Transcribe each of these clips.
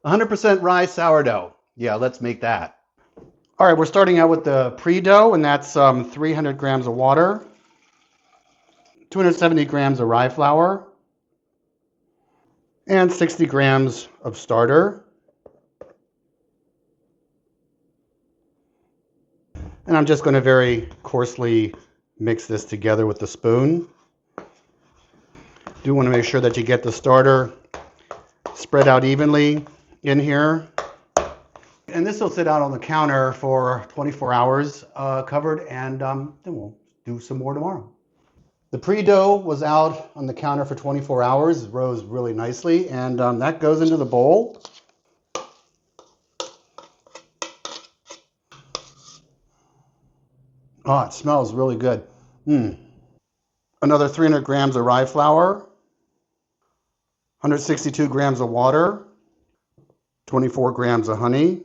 100% rye sourdough. Yeah, let's make that. All right, we're starting out with the pre-dough, and that's 300 grams of water, 270 grams of rye flour, and 60 grams of starter. And I'm just going to very coarsely mix this together with the spoon. Do want to make sure that you get the starter spread out evenly in here. And this will sit out on the counter for 24 hours covered, and then we'll do some more tomorrow. The pre-dough was out on the counter for 24 hours. It rose really nicely, and that goes into the bowl. Oh, it smells really good. Another 300 grams of rye flour, 162 grams of water, 24 grams of honey,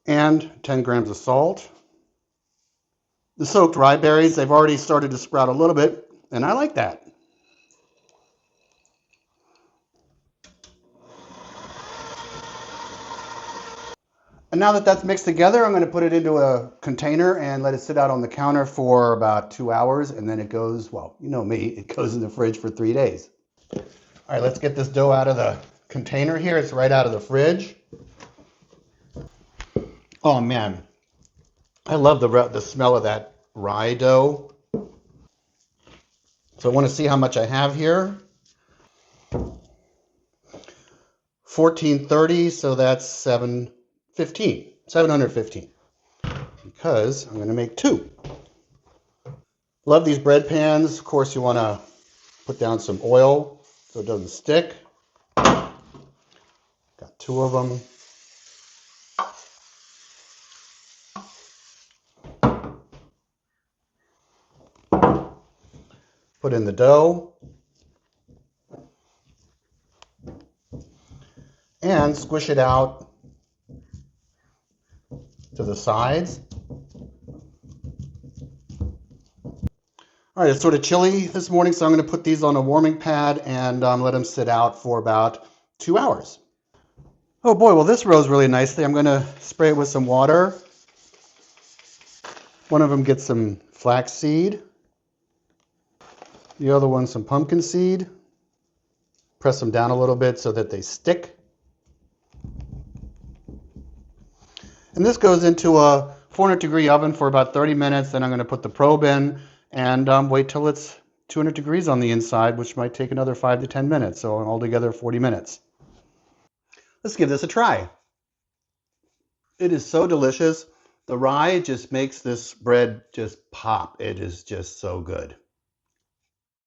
and 10 grams of salt. The soaked rye berries, they've already started to sprout a little bit, and I like that. And now that that's mixed together, I'm going to put it into a container and let it sit out on the counter for about 2 hours, and then it goes, well, you know me, it goes in the fridge for 3 days. All right, let's get this dough out of the container here. It's right out of the fridge. Oh man, I love the smell of that rye dough. So I want to see how much I have here. 1430, so that's 715, because I'm going to make 2. Love these bread pans. Of course, you want to put down some oil so it doesn't stick. Got 2 of them. Put in the dough. And squish it out to the sides. All right, it's sort of chilly this morning, so I'm going to put these on a warming pad and let them sit out for about 2 hours. Oh boy, well this rose really nicely. I'm going to spray it with some water. One of them gets some flax seed. The other one some pumpkin seed. Press them down a little bit so that they stick. And this goes into a 400-degree oven for about 30 minutes. Then I'm going to put the probe in and wait till it's 200 degrees on the inside, which might take another 5 to 10 minutes. So altogether 40 minutes. Let's give this a try. It is so delicious. The rye just makes this bread just pop. It is just so good.